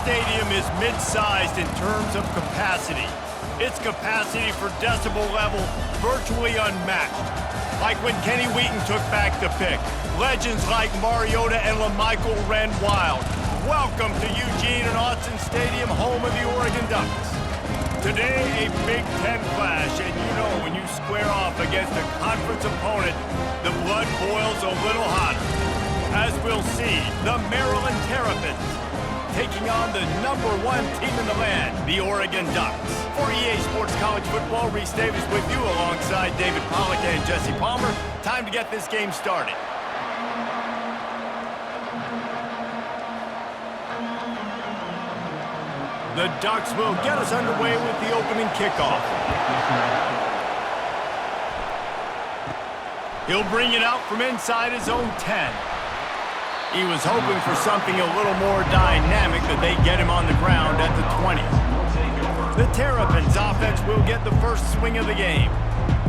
stadium is mid-sized in terms of capacity. Its capacity for decibel level virtually unmatched. Like when Kenny Wheaton took back the pick. Legends like Mariota and LaMichael ran wild. Welcome to Eugene and Autzen Stadium, home of the Oregon Ducks. Today, a Big Ten clash, and you know when you square off against a conference opponent, the blood boils a little hotter. As we'll see, the Maryland Terrapins taking on the #1 team in the land, the Oregon Ducks. For EA Sports College Football, Reese Davis with you alongside David Pollack and Jesse Palmer. Time to get this game started. The Ducks will get us underway with the opening kickoff. He'll bring it out from inside his own 10. He was hoping for something a little more dynamic, that they get him on the ground at the 20. The Terrapins offense will get the first swing of the game.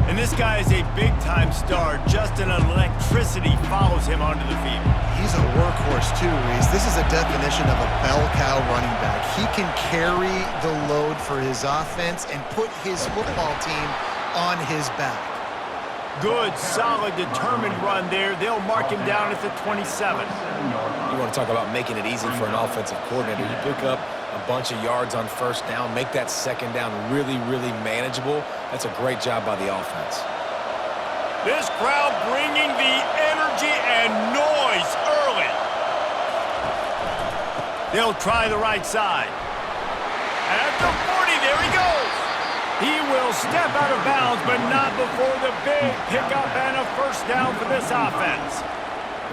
And this guy is a big-time star. Just an electricity follows him onto the field. He's a workhorse too, Reese. This is a definition of a bell cow running back. He can carry the load for his offense and put his football team on his back. Good, solid, determined run there. They'll mark him down at the 27. You want to talk about making it easy for an offensive coordinator. You pick up a bunch of yards on first down, make that second down really, really manageable. That's a great job by the offense. This crowd bringing the energy and noise early. They'll try the right side. At the 40, there he goes. He will step out of bounds, but not before the big pickup and a first down for this offense.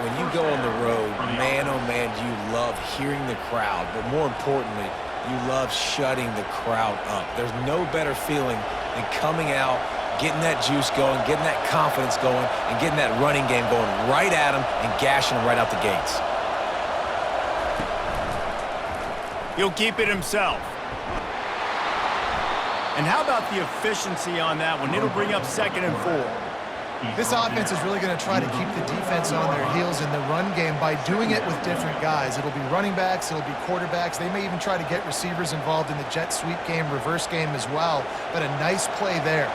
When you go on the road, man, oh man, you love hearing the crowd, but more importantly, you love shutting the crowd up. There's no better feeling than coming out, getting that juice going, getting that confidence going, and getting that running game going right at them and gashing them right out the gates. He'll keep it himself. And how about the efficiency on that one? It'll bring up 2nd and 4. This offense is really going to try to keep the defense on their heels in the run game by doing it with different guys. It'll be running backs, it'll be quarterbacks. They may even try to get receivers involved in the jet sweep game, reverse game as well. But a nice play there.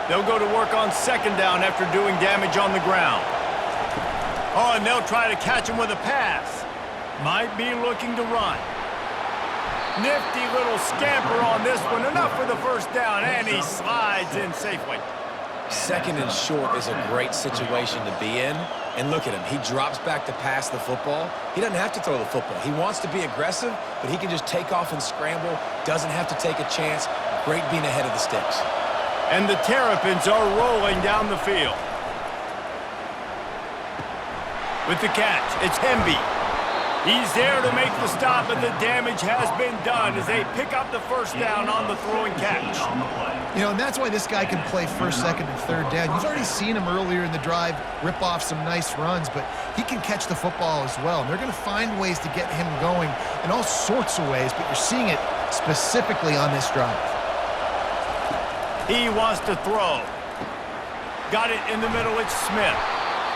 They'll go to work on 2nd down after doing damage on the ground. Oh, and they'll try to catch him with a pass. Might be looking to run. Nifty little scamper on this one. Enough for the first down, and he slides in safely. 2nd and short is a great situation to be in. And look at him. He drops back to pass the football. He doesn't have to throw the football. He wants to be aggressive, but he can just take off and scramble. Doesn't have to take a chance. Great being ahead of the sticks. And the Terrapins are rolling down the field. With the catch, it's Hemby. He's there to make the stop, but the damage has been done as they pick up the first down on the throwing catch. You know, and that's why this guy can play 1st, 2nd, and 3rd down. You've already seen him earlier in the drive rip off some nice runs, but he can catch the football as well. And they're going to find ways to get him going in all sorts of ways, but you're seeing it specifically on this drive. He wants to throw. Got it in the middle, it's Smith.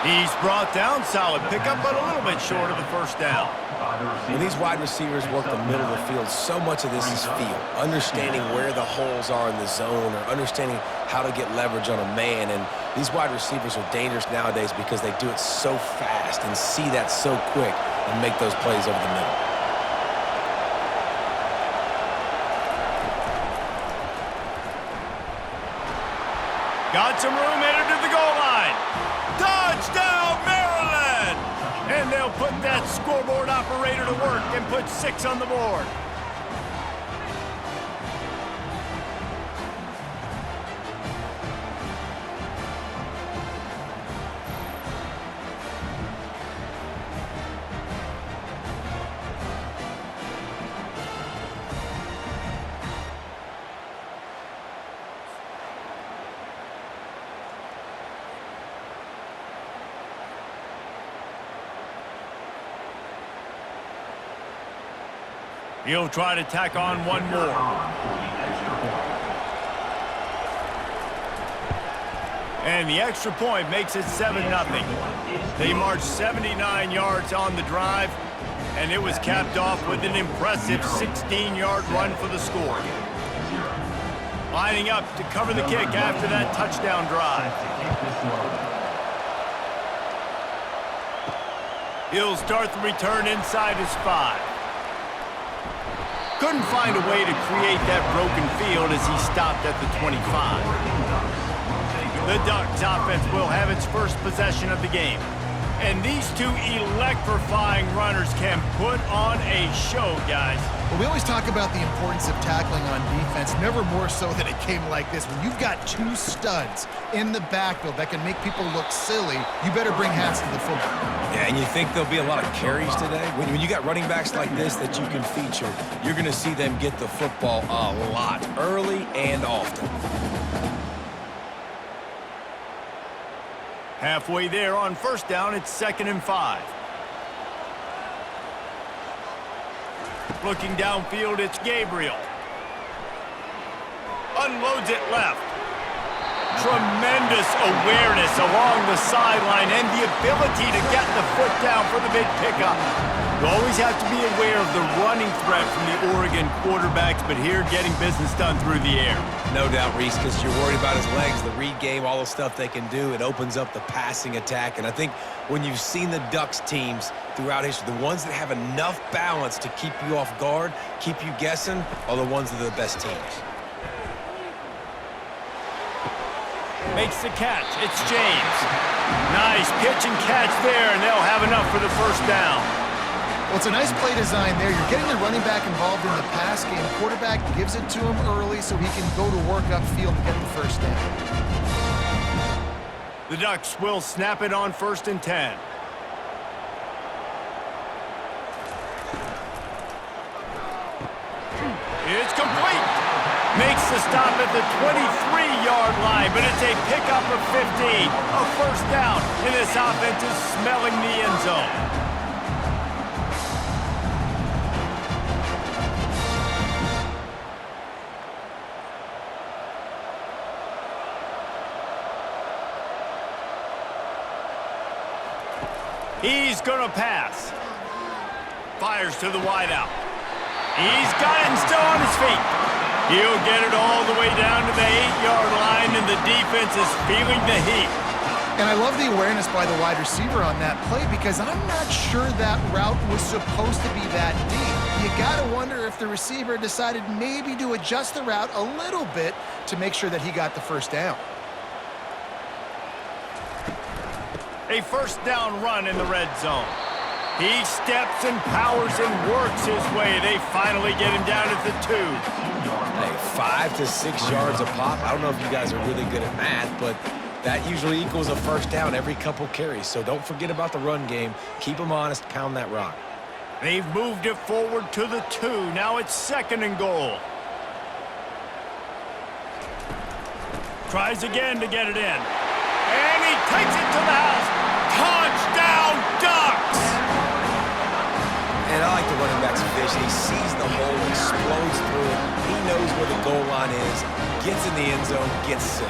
He's brought down, solid pickup, but a little bit short of the first down. When these wide receivers work the middle of the field, so much of this is feel. Understanding where the holes are in the zone or understanding how to get leverage on a man. And these wide receivers are dangerous nowadays because they do it so fast and see that so quick and make those plays over the middle. Got some room headed to the goal line. Touchdown, Maryland! And they'll put that scoreboard operator to work and put 6 on the board. He'll try to tack on one more. And the extra point makes it 7-0. They march 79 yards on the drive. And it was capped off with an impressive 16-yard run for the score. Lining up to cover the kick after that touchdown drive. He'll start the return inside his 5. Couldn't find a way to create that broken field as he stopped at the 25. The Ducks offense will have its first possession of the game. And these two electrifying runners can put on a show, guys. Well, we always talk about the importance of tackling on defense, never more so than it came like this. When you've got two studs in the backfield that can make people look silly, you better bring hats to the football. Yeah, and you think there'll be a lot of carries today? When you got running backs like this that you can feature, you're going to see them get the football a lot, early and often. Halfway there on first down, it's 2nd and 5. Looking downfield, it's Gabriel. Unloads it left. Tremendous awareness along the sideline and the ability to get the foot down for the big pickup. You always have to be aware of the running threat from the Oregon quarterbacks, but here getting business done through the air. No doubt, Reese, because you're worried about his legs, the read game, all the stuff they can do. It opens up the passing attack. And I think when you've seen the Ducks teams throughout history, the ones that have enough balance to keep you off guard, keep you guessing, are the ones that are the best teams. Makes the catch. It's James. Nice pitch and catch there, and they'll have enough for the first down. Well, it's a nice play design there. You're getting the running back involved in the pass game. Quarterback gives it to him early so he can go to work upfield and get the first down. The Ducks will snap it on 1st and 10. It's complete. Makes the stop at the 23-yard line, but it's a pickup of 15. A first down, and this offense is smelling the end zone. He's gonna pass. Fires to the wideout. He's got it and still on his feet. He'll get it all the way down to the 8-yard line, and the defense is feeling the heat. And I love the awareness by the wide receiver on that play because I'm not sure that route was supposed to be that deep. You gotta wonder if the receiver decided maybe to adjust the route a little bit to make sure that he got the first down. A first down run in the red zone. He steps and powers and works his way. They finally get him down at the 2. Hey, 5 to 6 yards a pop. I don't know if you guys are really good at math, but that usually equals a first down every couple carries. So don't forget about the run game. Keep them honest, pound that rock. They've moved it forward to the 2. Now it's 2nd and goal. Tries again to get it in. And he takes it to the house. Touchdown, Ducks! And I like the running back's vision. He sees the hole, explodes through it. He knows where the goal line is, gets in the end zone, gets 6.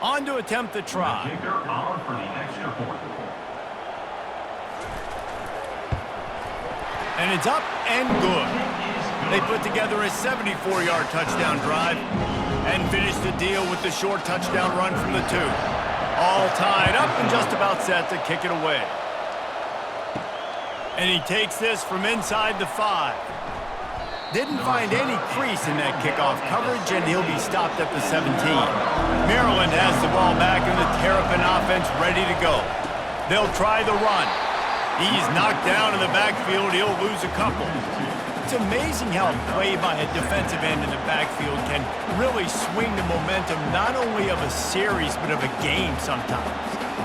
On to attempt the try. And it's up and good. They put together a 74-yard touchdown drive and finish the deal with the short touchdown run from the 2. All tied up and just about set to kick it away. And he takes this from inside the 5. Didn't find any crease in that kickoff coverage, and he'll be stopped at the 17. Maryland has the ball back, and the Terrapin offense ready to go. They'll try the run. He's knocked down in the backfield. He'll lose a couple. It's amazing how a play by a defensive end in the backfield can really swing the momentum not only of a series, but of a game sometimes.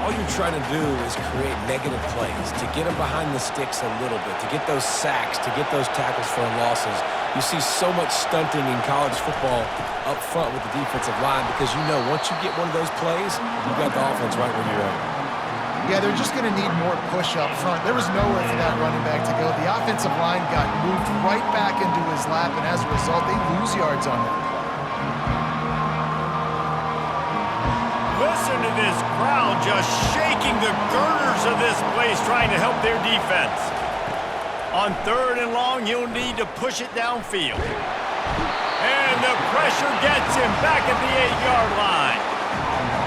all you're trying to do is create negative plays, to get them behind the sticks a little bit, to get those sacks, to get those tackles for losses. You see so much stunting in college football up front with the defensive line because you know once you get one of those plays, you got the offense right where you want it. Yeah, they're just going to need more push up front. There was nowhere for that running back to go. The offensive line got moved right back into his lap, and as a result, they lose yards on that play. Listen to this crowd just shaking the girders of this place trying to help their defense. On 3rd and long, he'll need to push it downfield. And the pressure gets him back at the 8-yard line.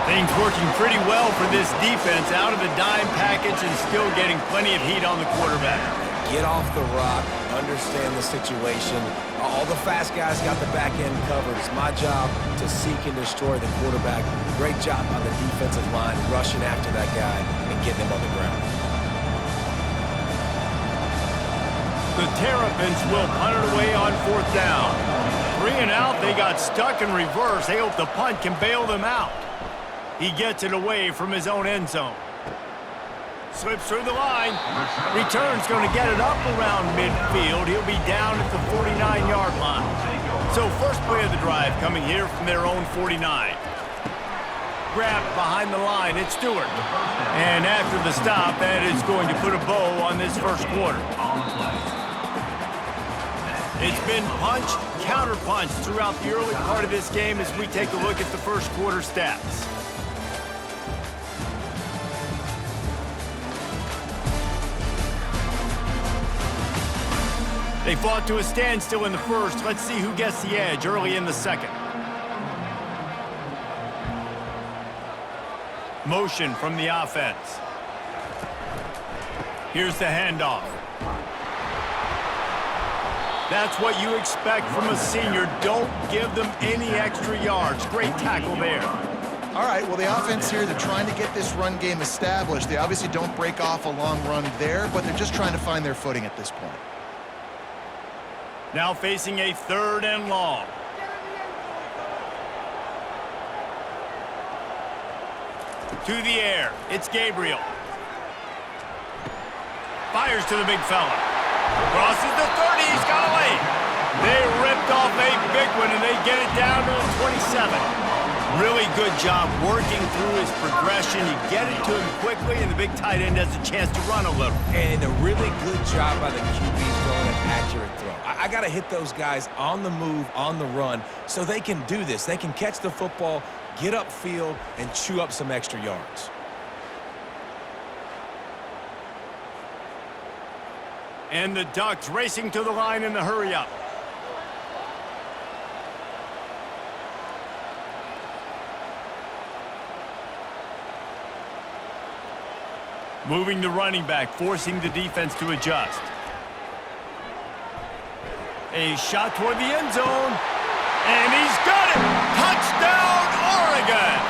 Things working pretty well for this defense out of the dime package and still getting plenty of heat on the quarterback. Get off the rock, understand the situation. All the fast guys got the back end covered. It's my job to seek and destroy the quarterback. Great job on the defensive line, rushing after that guy and getting him on the ground. The Terrapins will punt it away on 4th down. 3 and out, they got stuck in reverse. They hope the punt can bail them out. He gets it away from his own end zone. Slips through the line. Return's going to get it up around midfield. He'll be down at the 49-yard line. So first play of the drive coming here from their own 49. Grabbed behind the line, it's Stewart. And after the stop, that is going to put a bow on this first quarter. It's been punch, counter-punch throughout the early part of this game as we take a look at the first quarter stats. They fought to a standstill in the first. Let's see who gets the edge early in the second. Motion from the offense. Here's the handoff. That's what you expect from a senior. Don't give them any extra yards. Great tackle there. All right, well, the offense here, they're trying to get this run game established. They obviously don't break off a long run there, but they're just trying to find their footing at this point. Now facing a 3rd and long. To the air, it's Gabriel. Fires to the big fella. Crosses the 30, he's got away. They ripped off a big one, and they get it down to the 27. Really good job working through his progression. You get it to him quickly, and the big tight end has a chance to run a little. And a really good job by the QB throwing an accurate throw. I got to hit those guys on the move, on the run, so they can do this. They can catch the football, get upfield, and chew up some extra yards. And the Ducks racing to the line in the hurry-up. Moving the running back, forcing the defense to adjust. A shot toward the end zone, and he's got it! Touchdown, Oregon!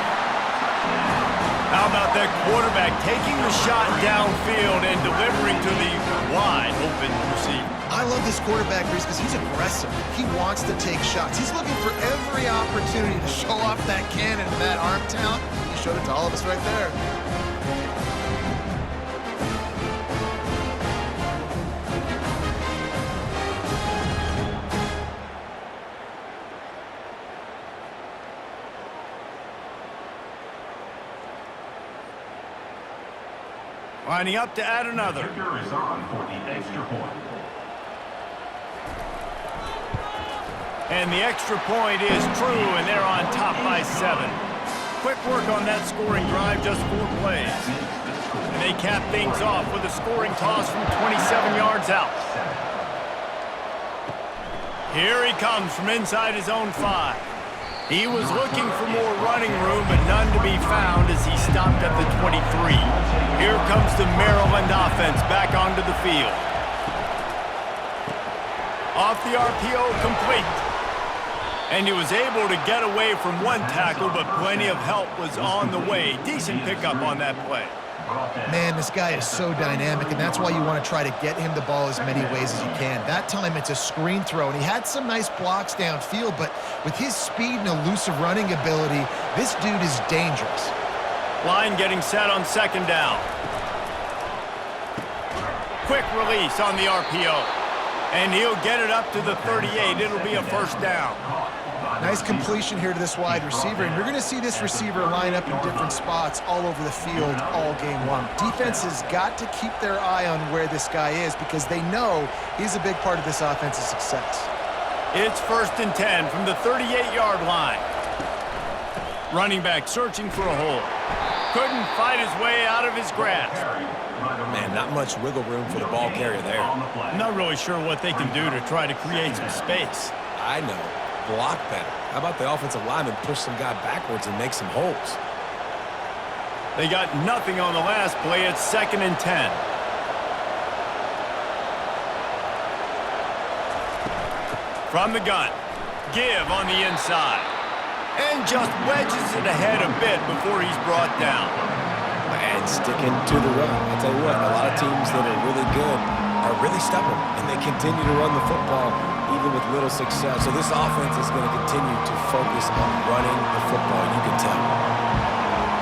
How about that quarterback taking the shot downfield and delivering to the wide open receiver? I love this quarterback, Reese, because he's aggressive. He wants to take shots. He's looking for every opportunity to show off that cannon and that arm talent. He showed it to all of us right there. Lining up to add another. Kicker is on for the extra point. And the extra point is true, and they're on top by 7. Quick work on that scoring drive, just 4 plays. And they cap things off with a scoring toss from 27 yards out. Here he comes from inside his own 5. He was looking for more running room, but none to be found as he stopped at the 23. Here comes the Maryland offense back onto the field. Off the RPO, complete. And he was able to get away from one tackle, but plenty of help was on the way. Decent pickup on that play. Man, this guy is so dynamic, and that's why you want to try to get him the ball as many ways as you can. That time, it's a screen throw, and he had some nice blocks downfield, but with his speed and elusive running ability, this dude is dangerous. Line getting set on second down. Quick release on the RPO. And he'll get it up to the 38. It'll be a first down. Nice completion here to this wide receiver, and you're going to see this receiver line up in different spots all over the field all game long. Defense has got to keep their eye on where this guy is because they know he's a big part of this offense's success. It's 1st and 10 from the 38-yard line. Running back searching for a hole. Couldn't fight his way out of his grasp. Man, not much wiggle room for the ball carrier there. I'm not really sure what they can do to try to create some space. I know. Block better. How about the offensive lineman push some guy backwards and make some holes? They got nothing on the last play. It's 2nd and 10. From the gun. Give on the inside. And just wedges it ahead a bit before he's brought down. And sticking to the run. I'll tell you what, a lot of teams that are really good are really stubborn, and they continue to run the football even with little success. So this offense is going to continue to focus on running the football, you can tell.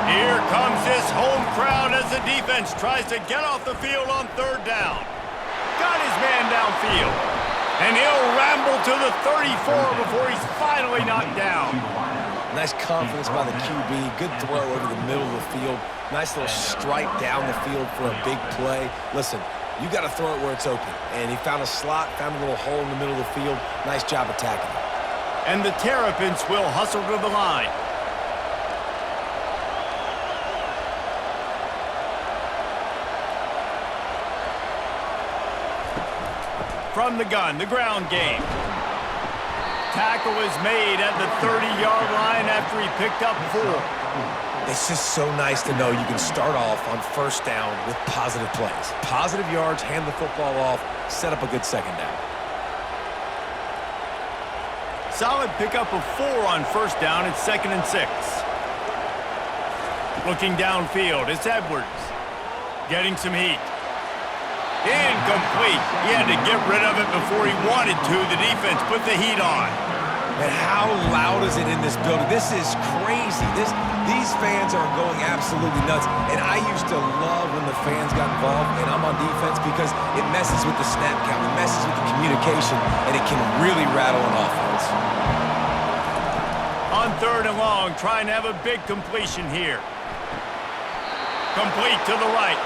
Here comes this home crowd as the defense tries to get off the field on 3rd down. Got his man downfield. And he'll ramble to the 34 before he's finally knocked down. Nice confidence by the QB. Good throw over the middle of the field. Nice little stripe down the field for a big play. Listen, you got to throw it where it's open. And he found a slot, found a little hole in the middle of the field. Nice job attacking it. And the Terrapins will hustle to the line. From the gun, the ground game. Tackle is made at the 30-yard line after he picked up 4. It's just so nice to know you can start off on 1st down with positive plays. Positive yards, hand the football off, set up a good 2nd down. Solid pickup of 4 on 1st down. It's 2nd and 6. Looking downfield, it's Edwards. Getting some heat. Incomplete. He had to get rid of it before he wanted to. The defense put the heat on. And how loud is it in this building? This is crazy. These fans are going absolutely nuts. And I used to love when the fans got involved and I'm on defense because it messes with the snap count, it messes with the communication, and it can really rattle an offense. On 3rd and long, trying to have a big completion here. Complete to the right.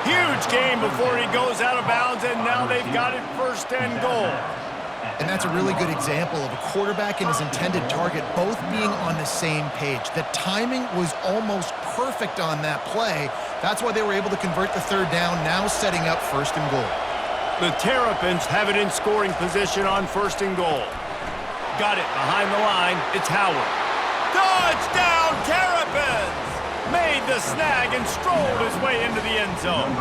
Huge game before he goes out of bounds, and now they've got it 1st and goal. And that's a really good example of a quarterback and his intended target both being on the same page. The timing was almost perfect on that play. That's why they were able to convert the 3rd down, now setting up 1st and goal. The Terrapins have it in scoring position on 1st and goal. Got it behind the line. It's Howard. Touchdown, Terrapins! Made the snag and strolled his way into the end zone.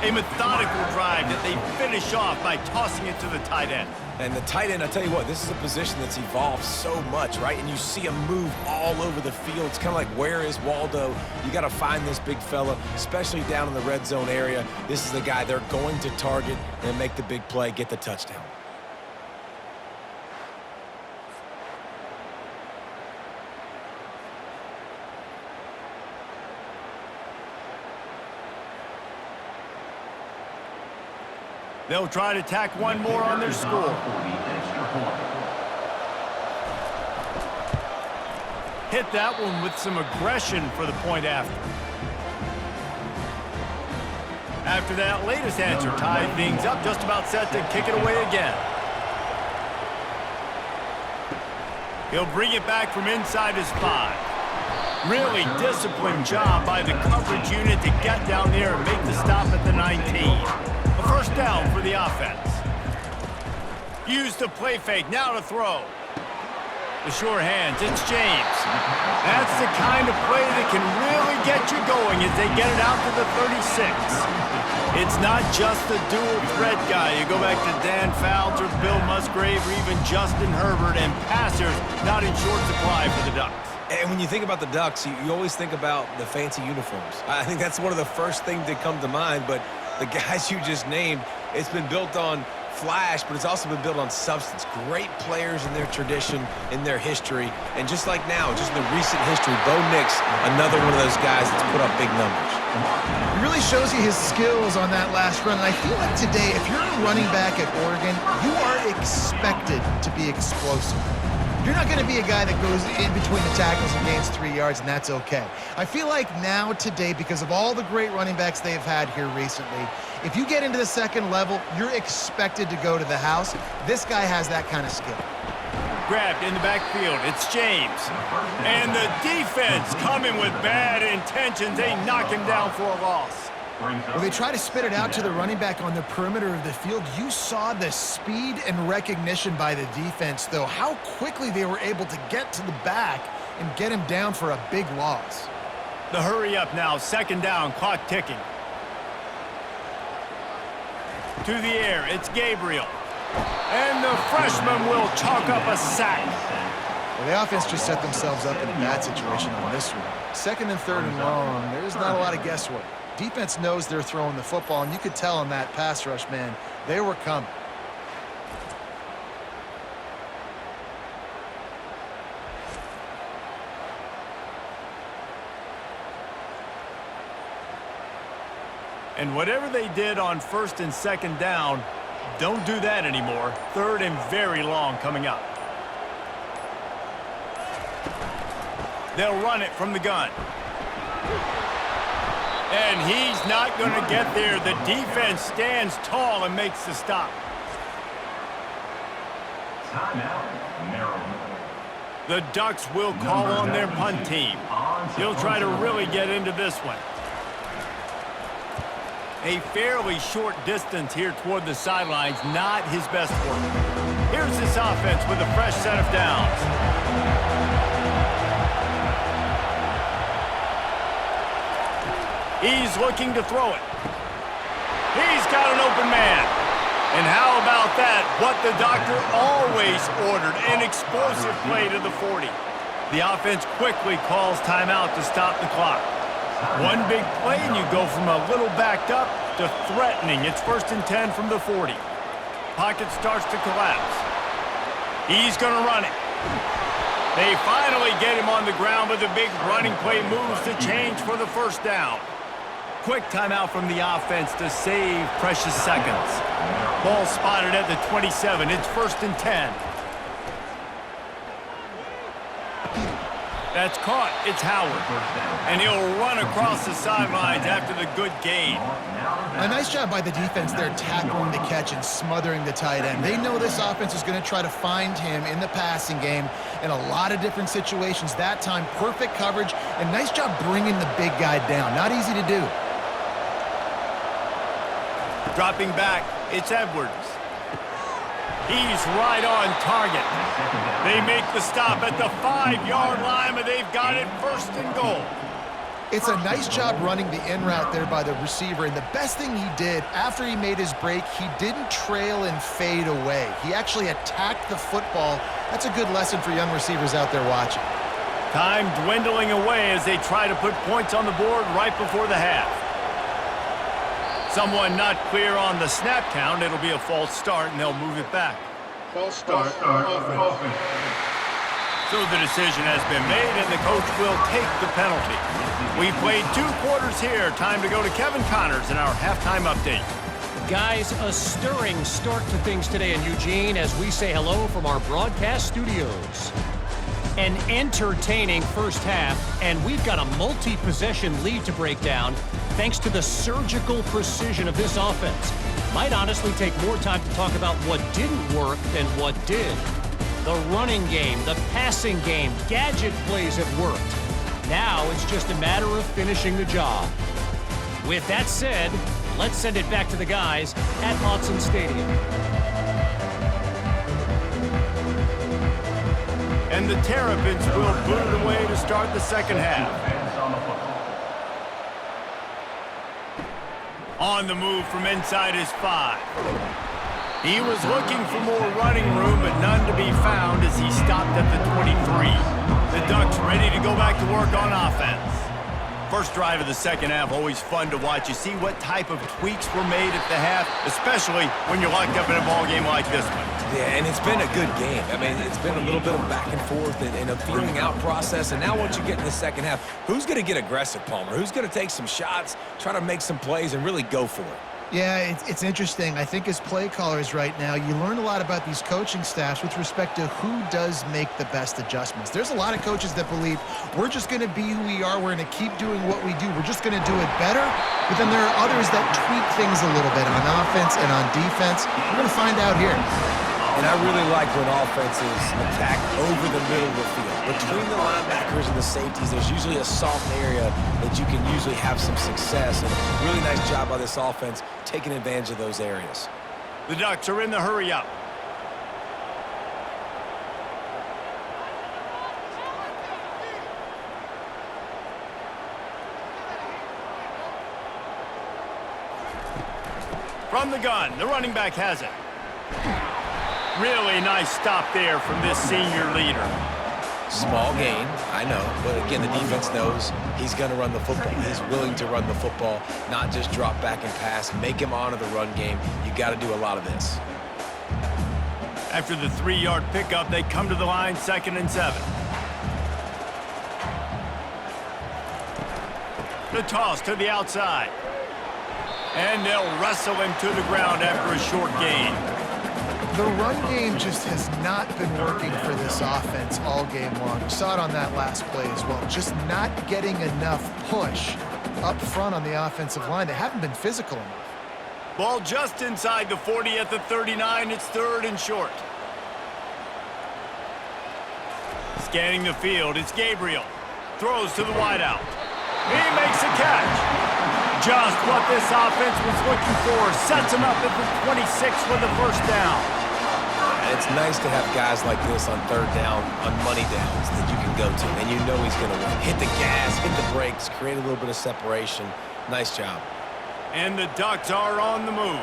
A methodical drive that they finish off by tossing it to the tight end. And the tight end, I tell you what, this is a position that's evolved so much, right? And you see him move all over the field. It's kind of like, where is Waldo? You got to find this big fella, especially down in the red zone area. This is the guy they're going to target and make the big play, get the touchdown. They'll try to tack one more on their score. Hit that one with some aggression for the point after. After that latest answer tied things up, just about set to kick it away again. He'll bring it back from inside his 5. Really disciplined job by the coverage unit to get down there and make the stop at the 19. A 1st down for the offense. Use the play fake, now to throw. The sure hands, it's James. That's the kind of play that can really get you going as they get it out to the 36. It's not just the dual threat guy. You go back to Dan Fouts or Bill Musgrave or even Justin Herbert, and passers not in short supply for the Ducks. And when you think about the Ducks, you always think about the fancy uniforms. I think that's one of the first things that come to mind, but the guys you just named, it's been built on flash, but it's also been built on substance. Great players in their tradition, in their history, and just like now, just in the recent history, Bo Nix, another one of those guys that's put up big numbers. It really shows you his skills on that last run, and I feel like today, if you're a running back at Oregon, you are expected to be explosive. You're not going to be a guy that goes in between the tackles and gains 3 yards, and that's okay. I feel like now, today, because of all the great running backs they've had here recently, if you get into the second level, you're expected to go to the house. This guy has that kind of skill. Grabbed in the backfield, it's James. And the defense coming with bad intentions. They knock him down for a loss. Well, they try to spit it out to the running back on the perimeter of the field. You saw the speed and recognition by the defense, though, how quickly they were able to get to the back and get him down for a big loss. The hurry up now, second down, clock ticking. To the air, it's Gabriel. And the freshman will chalk up a sack. Well, the offense just set themselves up in a bad situation on this one. Second and third and long, there's not a lot of guesswork. Defense knows they're throwing the football, and you could tell on that pass rush, man, they were coming. And whatever they did on first and second down, don't do that anymore. Third and very long coming up. They'll run it from the gun. And he's not going to get there. The defense stands tall and makes the stop. Timeout, Maryland. The Ducks will call on their punt team. He'll try to really get into this one. A fairly short distance here toward the sidelines, not his best work. Here's this offense with a fresh set of downs. He's looking to throw it. He's got an open man. And how about that? What the doctor always ordered, an explosive play to the 40. The offense quickly calls timeout to stop the clock. One big play and you go from a little backed up to threatening. It's first and 10 from the 40. Pocket starts to collapse. He's going to run it. They finally get him on the ground, but the big running play moves the change for the first down. Quick timeout from the offense to save precious seconds. Ball spotted at the 27. It's first and 10. That's caught. It's Howard. And he'll run across the sidelines after the good gain. A nice job by the defense there tackling the catch and smothering the tight end. They know this offense is going to try to find him in the passing game in a lot of different situations. That time, perfect coverage and nice job bringing the big guy down. Not easy to do. Dropping back, it's Edwards. He's right on target. They make the stop at the 5-yard line, but they've got it first and goal. It's a nice job running the in route there by the receiver, and the best thing he did after he made his break, he didn't trail and fade away. He actually attacked the football. That's a good lesson for young receivers out there watching. Time dwindling away as they try to put points on the board right before the half. Someone not clear on the snap count. It'll be a false start, and they'll move it back. False start. Offense. So the decision has been made, and the coach will take the penalty. We've played 2 quarters here. Time to go to Kevin Connors in our halftime update. Guys, a stirring start to things today in Eugene as we say hello from our broadcast studios. An entertaining first half, and we've got a multi-possession lead to break down thanks to the surgical precision of this offense. Might honestly take more time to talk about what didn't work than what did. The running game, the passing game, gadget plays have worked. Now it's just a matter of finishing the job. With that said, let's send it back to the guys at Autzen Stadium. And the Terrapins will boot it away to start the second half. On the move from inside his 5. He was looking for more running room, but none to be found as he stopped at the 23. The Ducks ready to go back to work on offense. First drive of the second half, always fun to watch. You see what type of tweaks were made at the half, especially when you're locked up in a ball game like this one. Yeah, and it's been a good game. I mean, it's been a little bit of back and forth and a feeling out process. And now once you get in the second half, who's going to get aggressive, Palmer? Who's going to take some shots, try to make some plays, and really go for it? Yeah, it's interesting. I think as play callers right now, you learn a lot about these coaching staffs with respect to who does make the best adjustments. There's a lot of coaches that believe we're just going to be who we are. We're going to keep doing what we do. We're just going to do it better. But then there are others that tweak things a little bit on offense and on defense. We're going to find out here. And I really like when offenses attack over the middle of the field. Between the linebackers and the safeties, there's usually a soft area that you can usually have some success. And really nice job by this offense taking advantage of those areas. The Ducks are in the hurry up. From the gun, the running back has it. Really nice stop there from this senior leader. Small gain, I know, but again, the defense knows he's going to run the football. He's willing to run the football, not just drop back and pass, make him honor the run game. You got to do a lot of this. After the 3-yard pickup, they come to the line, 2nd and 7. The toss to the outside. And they'll wrestle him to the ground after a short gain. The run game just has not been working for this offense all game long. You saw it on that last play as well. Just not getting enough push up front on the offensive line. They haven't been physical enough. Ball just inside the 40 at the 39. It's 3rd and short. Scanning the field, it's Gabriel. Throws to the wideout. He makes a catch. Just what this offense was looking for. Sets him up at the 26 for the first down. It's nice to have guys like this on 3rd down, on money downs that you can go to, and you know he's going to win. Hit the gas, hit the brakes, create a little bit of separation. Nice job. And the Ducks are on the move.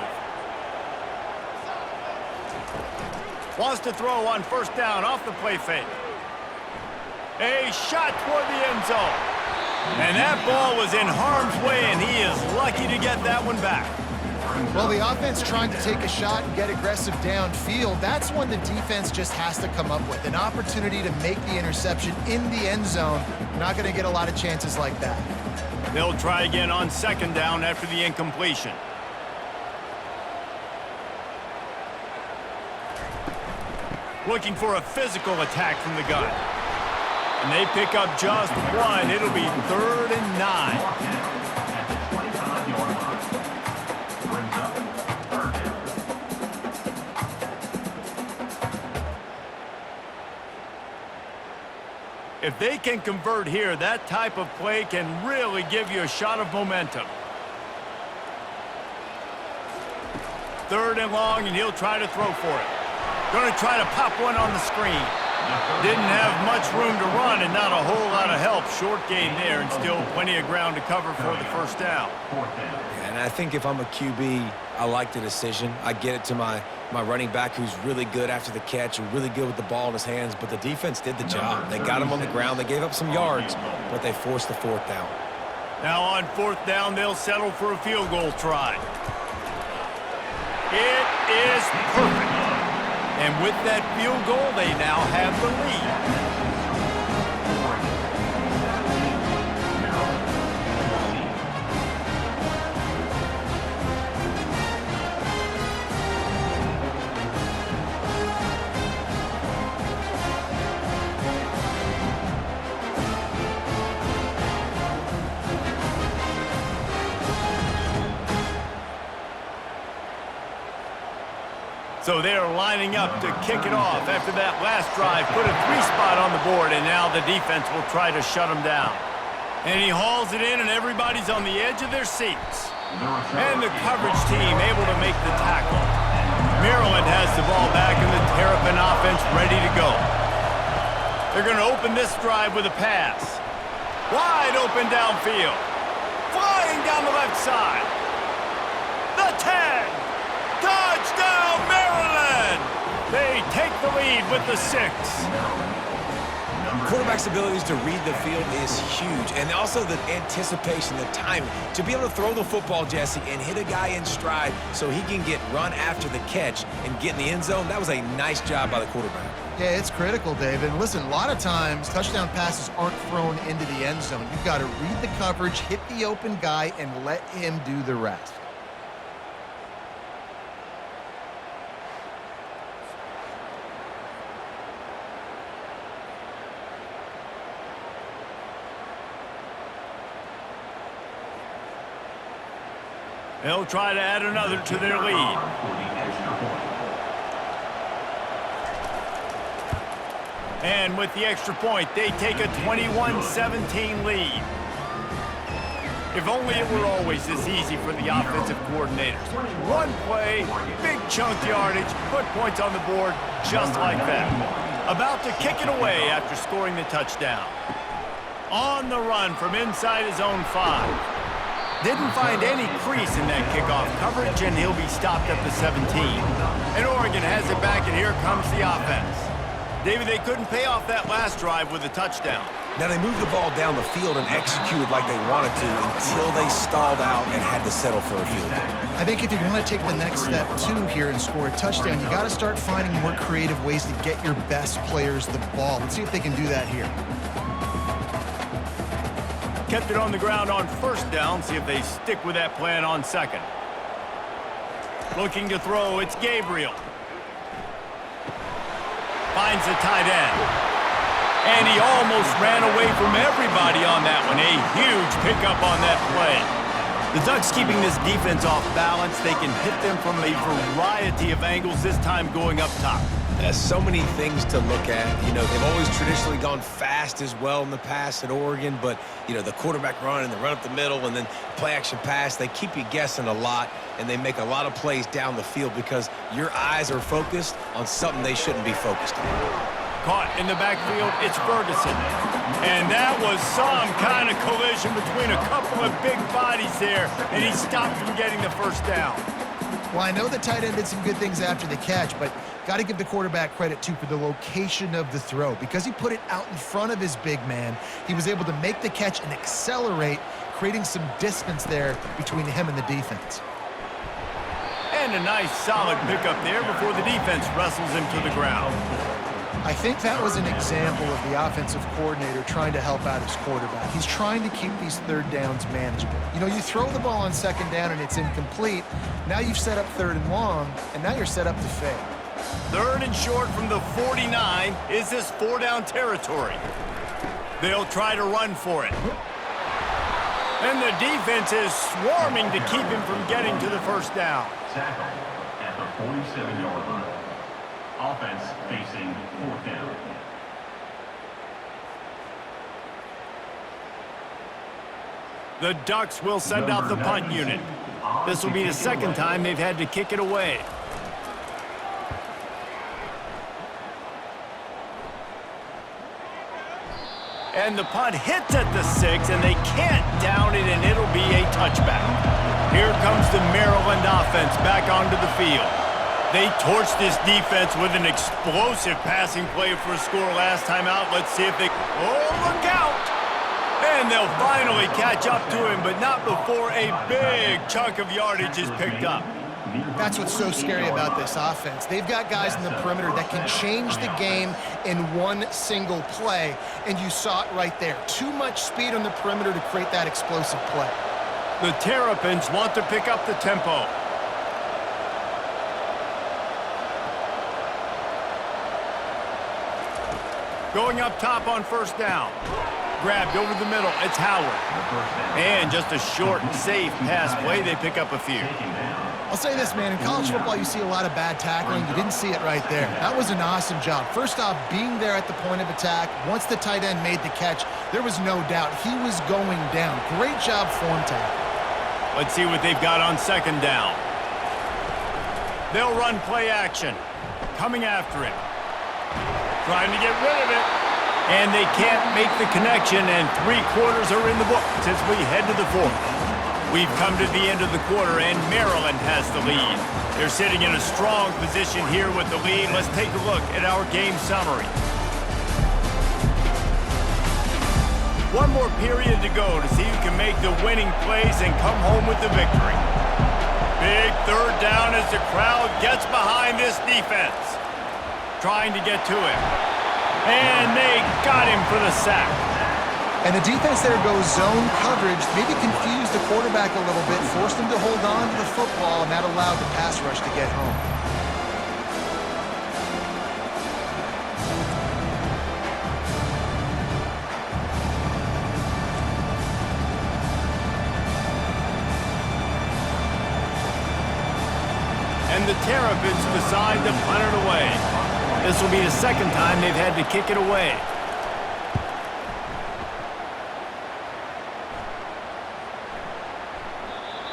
Wants to throw on 1st down off the play fake. A shot toward the end zone. And that ball was in harm's way, and he is lucky to get that one back. Well, the offense trying to take a shot and get aggressive downfield, that's when the defense just has to come up with an opportunity to make the interception in the end zone. Not going to get a lot of chances like that. They'll try again on 2nd down after the incompletion. Looking for a physical attack from the gun. And they pick up just one. It'll be 3rd and 9. If they can convert here, that type of play can really give you a shot of momentum. 3rd and long, and he'll try to throw for it. Going to try to pop one on the screen. Didn't have much room to run and not a whole lot of help. Short gain there and still plenty of ground to cover for the 1st down. And I think if I'm a QB, I like the decision. I get it to my running back who's really good after the catch and really good with the ball in his hands, but the defense did the job. They got him on the ground. They gave up some yards, but they forced the 4th down. Now on 4th down, they'll settle for a field goal try. It is perfect. And with that field goal, they now have the lead. So they're lining up to kick it off after that last drive. Put a 3-spot on the board, and now the defense will try to shut him down. And he hauls it in, and everybody's on the edge of their seats. And the coverage team able to make the tackle. Maryland has the ball back, and the Terrapin offense ready to go. They're going to open this drive with a pass. Wide open downfield. Flying down the left side. The 10. Touchdown, Maryland! They take the lead with the 6. Quarterback's abilities to read the field is huge, and also the anticipation, the timing. To be able to throw the football, Jesse, and hit a guy in stride so he can get run after the catch and get in the end zone, that was a nice job by the quarterback. Yeah, it's critical, David. And listen, a lot of times touchdown passes aren't thrown into the end zone. You've got to read the coverage, hit the open guy, and let him do the rest. They'll try to add another to their lead. And with the extra point, they take a 21-17 lead. If only it were always this easy for the offensive coordinators. One play, big chunk yardage, put points on the board just like that. About to kick it away after scoring the touchdown. On the run from inside his own 5. Didn't find any crease in that kickoff coverage, and he'll be stopped at the 17. And Oregon has it back, and here comes the offense. David, they couldn't pay off that last drive with a touchdown. Now, they moved the ball down the field and executed like they wanted to until they stalled out and had to settle for a field goal. I think if you want to take the next step, too, here and score a touchdown, you got to start finding more creative ways to get your best players the ball. Let's see if they can do that here. Kept it on the ground on first down. See if they stick with that plan on second. Looking to throw, it's Gabriel. Finds the tight end. And he almost ran away from everybody on that one. A huge pickup on that play. The Ducks keeping this defense off balance. They can hit them from a variety of angles, this time going up top. There's so many things to look at. You know, they've always traditionally gone fast as well in the past at Oregon, but, you know, the quarterback run and the run up the middle and then play action pass, they keep you guessing a lot, and they make a lot of plays down the field because your eyes are focused on something they shouldn't be focused on. Caught in the backfield, it's Ferguson. And that was some kind of collision between a couple of big bodies there, and he stopped from getting the first down. Well, I know the tight end did some good things after the catch, but got to give the quarterback credit, too, for the location of the throw. Because he put it out in front of his big man, he was able to make the catch and accelerate, creating some distance there between him and the defense. And a nice, solid pickup there before the defense wrestles him to the ground. I think that was an example of the offensive coordinator trying to help out his quarterback. He's trying to keep these third downs manageable. You know, you throw the ball on second down and it's incomplete. Now you've set up third and long, and now you're set up to fail. Third and short from the 49. Is this 4-down territory? They'll try to run for it. And the defense is swarming to keep him from getting to the first down. Tackle at the 47-yard line. Offense facing 4th down. The Ducks will send out the punt unit. This will be the second time they've had to kick it away. And the punt hits at the 6, and they can't down it, and it'll be a touchback. Here comes the Maryland offense back onto the field. They torched this defense with an explosive passing play for a score last time out. Let's see if they... Oh, look out! And they'll finally catch up to him, but not before a big chunk of yardage is picked up. That's what's so scary about this offense. They've got guys in the perimeter that can change the game in one single play, and you saw it right there. Too much speed on the perimeter to create that explosive play. The Terrapins want to pick up the tempo. Going up top on first down. Grabbed over the middle. It's Howard. And just a short, safe pass play. They pick up a few. I'll say this, man. In college football, you see a lot of bad tackling. You didn't see it right there. That was an awesome job. First off, being there at the point of attack. Once the tight end made the catch, there was no doubt he was going down. Great job form tackle. Let's see what they've got on second down. They'll run play action. Coming after him. Trying to get rid of it. And they can't make the connection, and 3 quarters are in the book as we head to the 4th. We've come to the end of the quarter, and Maryland has the lead. They're sitting in a strong position here with the lead. Let's take a look at our game summary. One more period to go to see who can make the winning plays and come home with the victory. Big third down as the crowd gets behind this defense. Trying to get to him. And they got him for the sack. And the defense there goes zone coverage, maybe confused the quarterback a little bit, forced him to hold on to the football, and that allowed the pass rush to get home. And the Terrapins decide to punt it away. This will be the second time they've had to kick it away.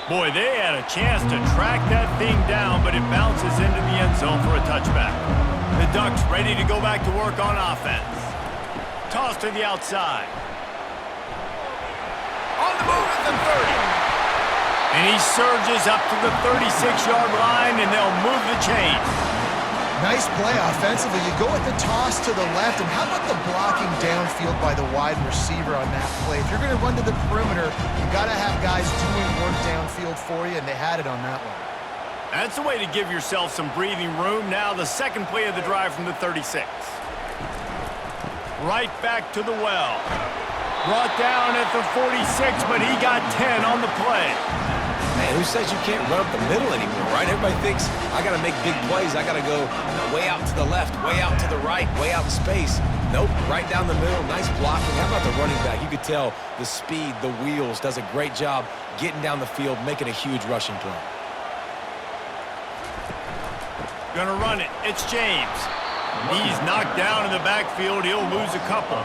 Boy, they had a chance to track that thing down, but it bounces into the end zone for a touchback. The Ducks ready to go back to work on offense. Toss to the outside. On the move at the 30. And he surges up to the 36-yard line, and they'll move the chain. Nice play offensively. You go with the toss to the left, and how about the blocking downfield by the wide receiver on that play? If you're going to run to the perimeter, you got to have guys doing work downfield for you, and they had it on that one. That's the way to give yourself some breathing room. Now the second play of the drive from the 36. Right back to the well. Brought down at the 46, but he got 10 on the play. Man, who says you can't run up the middle anymore, right? Everybody thinks, I got to make big plays. I got to go way out to the left, way out to the right, way out in space. Nope, right down the middle, nice blocking. How about the running back? You could tell the speed, the wheels, does a great job getting down the field, making a huge rushing play. Gonna run it. It's James. He's knocked down in the backfield. He'll lose a couple.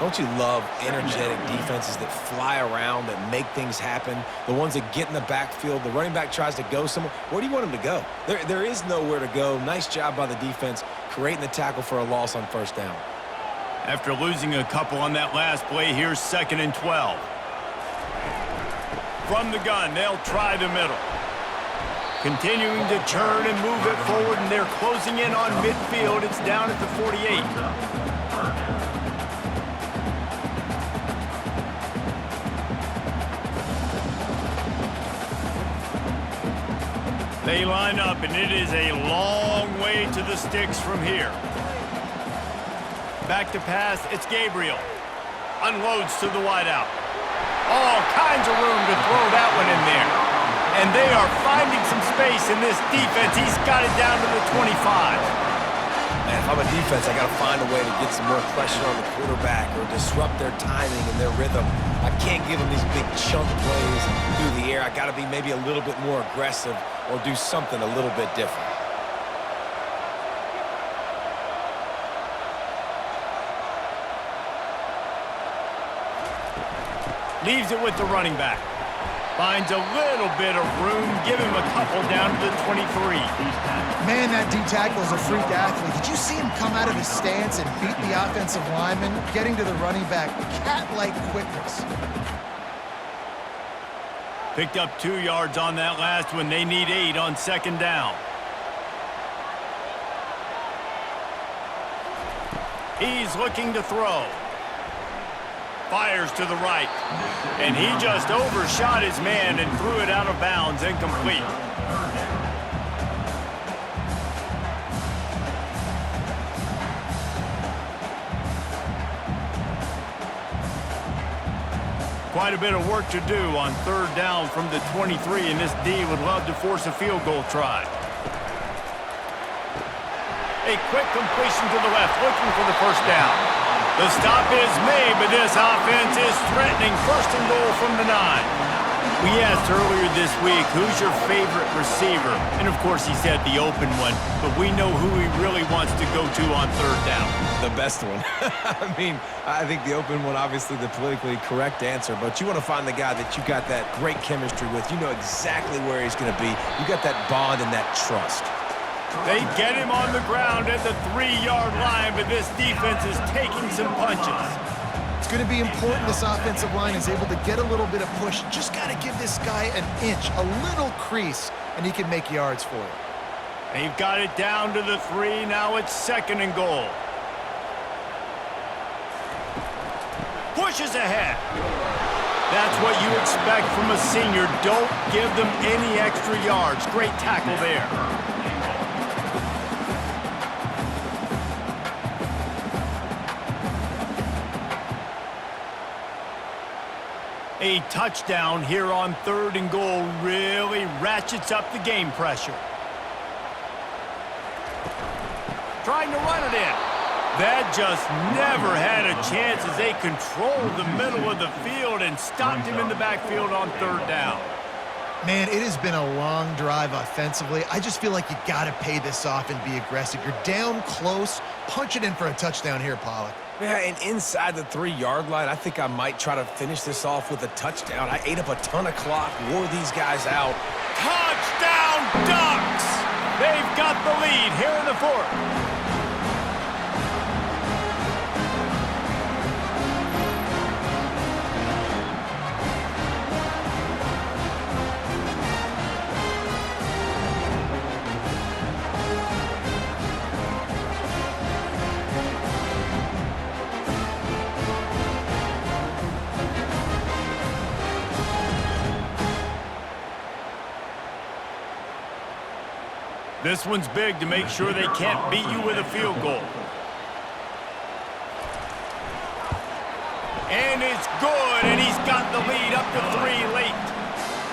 Don't you love energetic defenses that fly around, that make things happen? The ones that get in the backfield, the running back tries to go somewhere. Where do you want him to go? There is nowhere to go. Nice job by the defense, creating the tackle for a loss on first down. After losing a couple on that last play, here's 2nd and 12. From the gun, they'll try the middle. Continuing to turn and move it forward, and they're closing in on midfield. It's down at the 48. They line up, and it is a long way to the sticks from here. Back to pass, it's Gabriel. Unloads to the wideout. All kinds of room to throw that one in there. And they are finding some space in this defense. He's got it down to the 25. Man, if I'm a defense, I got to find a way to get some more pressure on the quarterback or disrupt their timing and their rhythm. I can't give them these big chunk plays through the air. I got to be maybe a little bit more aggressive or do something a little bit different. Leaves it with the running back. Finds a little bit of room. Give him a couple down to the 23. Man, that D-tackle is a freak athlete. Did you see him come out of his stance and beat the offensive lineman, getting to the running back? Cat-like quickness. Picked up 2 yards on that last one. They need 8 on 2nd down. He's looking to throw. Fires to the right. And he just overshot his man and threw it out of bounds, incomplete. Quite a bit of work to do on 3rd down from the 23, and this D would love to force a field goal try. A quick completion to the left, looking for the first down. The stop is made, but this offense is threatening 1st and goal from the 9. We asked earlier this week, who's your favorite receiver? And of course, he said the open one, but we know who he really wants to go to on 3rd down. The best one. I mean, I think the open one, obviously the politically correct answer, but you want to find the guy that you got that great chemistry with. You know exactly where he's going to be. You got that bond and that trust. They get him on the ground at the 3-yard line, but this defense is taking some punches. It's going to be important this offensive line is able to get a little bit of push. Just got to give this guy an inch, a little crease, and he can make yards for it. They've got it down to the 3. Now it's 2nd and goal. pushes ahead. That's what you expect from a senior. Don't give them any extra yards. Great tackle there. A touchdown here on 3rd and goal really ratchets up the game pressure. Trying to run it in. That just never had a chance as they controlled the middle of the field and stopped him in the backfield on 3rd down. Man, it has been a long drive offensively. I just feel like you got to pay this off and be aggressive. You're down close. Punch it in for a touchdown here, Pollock. Yeah, and inside the 3-yard line, I think I might try to finish this off with a touchdown. I ate up a ton of clock, wore these guys out. Touchdown, Ducks! They've got the lead here in the 4th. This one's big to make sure they can't beat you with a field goal. And it's good, and he's got the lead up to 3 late.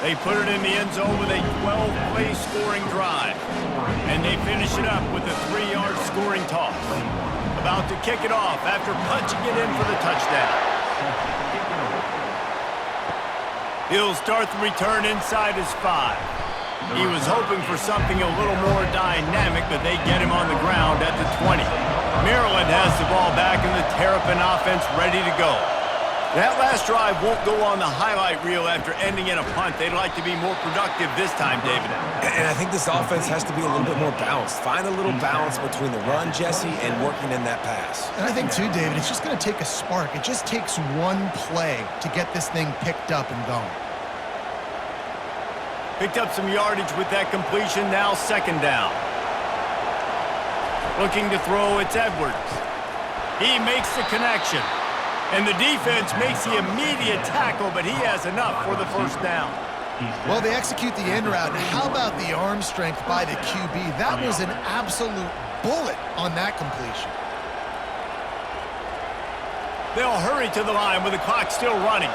They put it in the end zone with a 12-play scoring drive. And they finish it up with a 3-yard scoring toss. About to kick it off after punching it in for the touchdown. He'll start the return inside his 5. He was hoping for something a little more dynamic, but they get him on the ground at the 20. Maryland has the ball back and the Terrapin offense ready to go. That last drive won't go on the highlight reel after ending in a punt. They'd like to be more productive this time, David. And I think this offense has to be a little bit more balanced. Find a little balance between the run, Jesse, and working in that pass. And I think, too, David, it's just going to take a spark. It just takes one play to get this thing picked up and going. Picked up some yardage with that completion, now 2nd down. Looking to throw, it's Edwards. He makes the connection. And the defense makes the immediate tackle, but he has enough for the 1st down. Well, they execute the end route. How about the arm strength by the QB? That was an absolute bullet on that completion. They'll hurry to the line with the clock still running.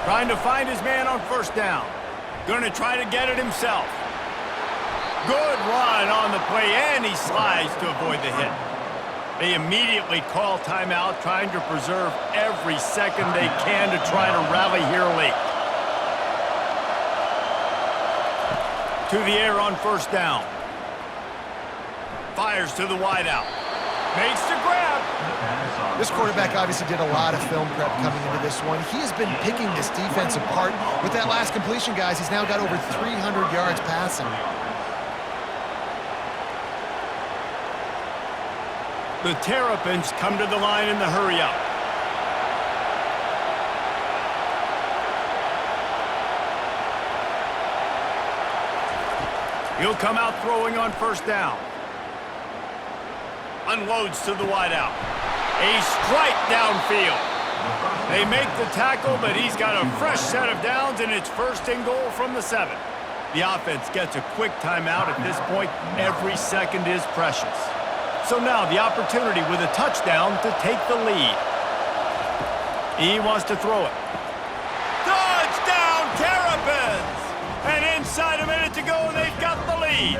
Trying to find his man on 1st down. Going to try to get it himself. Good run on the play, and he slides to avoid the hit. They immediately call timeout, trying to preserve every second they can to try to rally here late. To the air on 1st down. Fires to the wideout. Makes the grab. This quarterback obviously did a lot of film prep coming into this one. He has been picking this defense apart. With that last completion, guys, he's now got over 300 yards passing. The Terrapins come to the line in the hurry-up. He'll come out throwing on 1st down. Unloads to the wideout. A strike downfield. They make the tackle, but he's got a fresh set of downs, and it's 1st and goal from the 7. The offense gets a quick timeout at this point. Every second is precious. So now the opportunity with a touchdown to take the lead. He wants to throw it. Touchdown, Terrapins! And inside a minute to go, they've got the lead.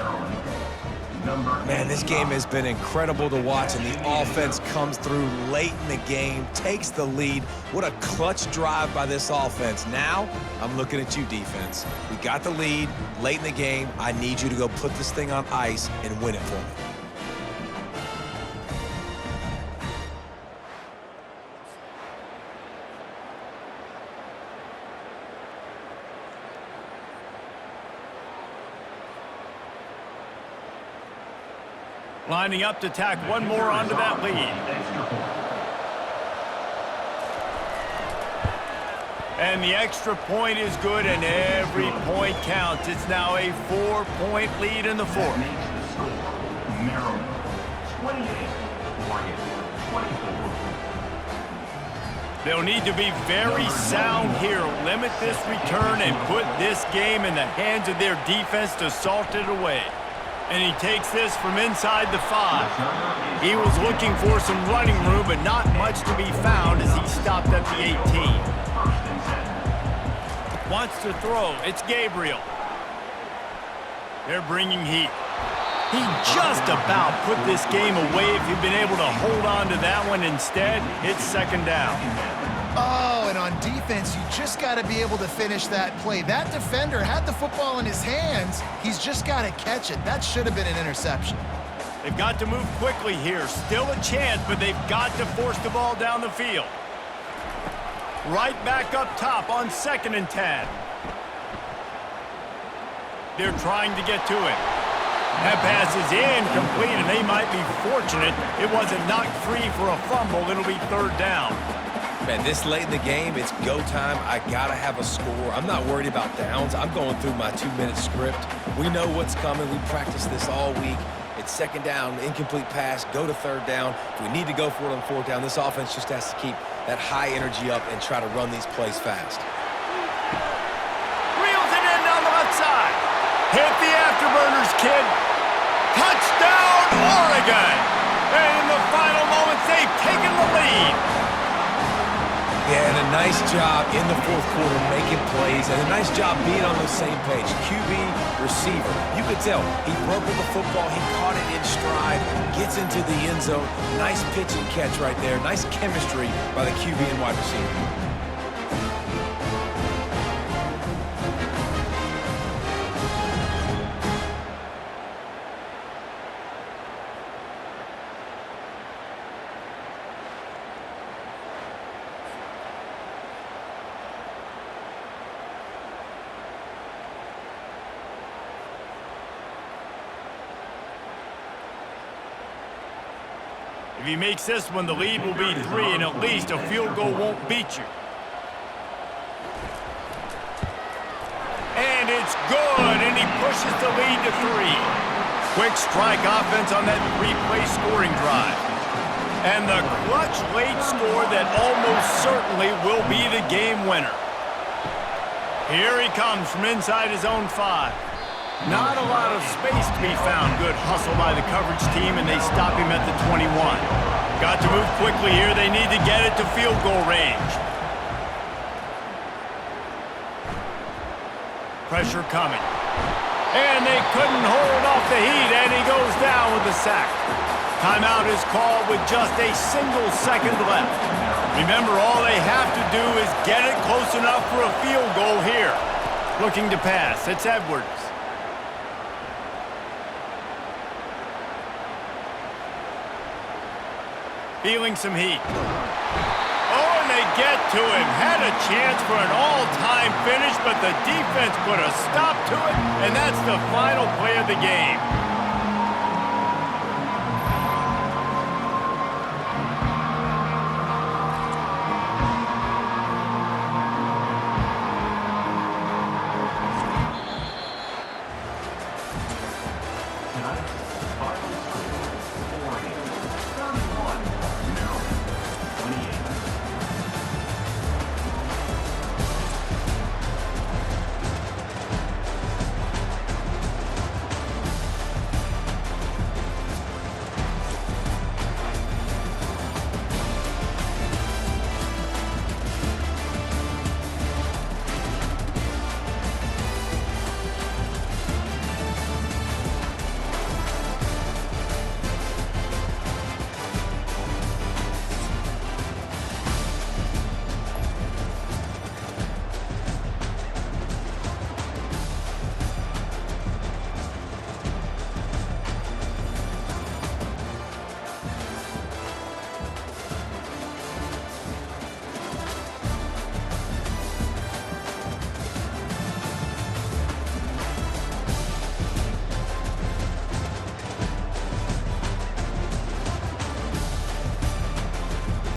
Man, this game has been incredible to watch, and the offense comes through late in the game, takes the lead. What a clutch drive by this offense. Now, I'm looking at you, defense. We got the lead late in the game. I need you to go put this thing on ice and win it for me. Lining up to tack one more onto that lead. And the extra point is good, and every point counts. It's now a 4-point lead in the 4th. 28. Oregon, 24. They'll need to be very sound here, limit this return, and put this game in the hands of their defense to salt it away. And he takes this from inside the 5. He was looking for some running room, but not much to be found as he stopped at the 18. Wants to throw. It's Gabriel. They're bringing heat. He just about put this game away if he'd been able to hold on to that one. Instead, it's second down. Oh, and on defense, you just got to be able to finish that play. That defender had the football in his hands. He's just got to catch it. That should have been an interception. They've got to move quickly here. Still a chance, but they've got to force the ball down the field. Right back up top on 2nd and 10. They're trying to get to it. That pass is incomplete, and they might be fortunate it wasn't knocked free for a fumble. It'll be 3rd down. Man, this late in the game, it's go time. I got to have a score. I'm not worried about downs. I'm going through my 2-minute script. We know what's coming. We practiced this all week. It's 2nd down, incomplete pass, go to 3rd down. If we need to go for it on 4th down, this offense just has to keep that high energy up and try to run these plays fast. Reels it in down the left side. Hit the afterburners, kid. Touchdown, Oregon. And in the final moments, they've taken the lead. Yeah, and a nice job in the 4th quarter making plays, and a nice job being on the same page. QB, receiver. You could tell he broke with the football, he caught it in stride, gets into the end zone. Nice pitch and catch right there. Nice chemistry by the QB and wide receiver. If he makes this one, the lead will be 3, and at least a field goal won't beat you. And it's good, and he pushes the lead to 3. Quick strike offense on that 3-play scoring drive. And the clutch late score that almost certainly will be the game winner. Here he comes from inside his own 5. Not a lot of space to be found. Good hustle by the coverage team, and they stop him at the 21. Got to move quickly here. They need to get it to field goal range. Pressure coming. And they couldn't hold off the heat, and he goes down with the sack. Timeout is called with just a single second left. Remember, all they have to do is get it close enough for a field goal here. Looking to pass. It's Edwards. Feeling some heat. Oh, and they get to him. Had a chance for an all-time finish, but the defense put a stop to it, and that's the final play of the game.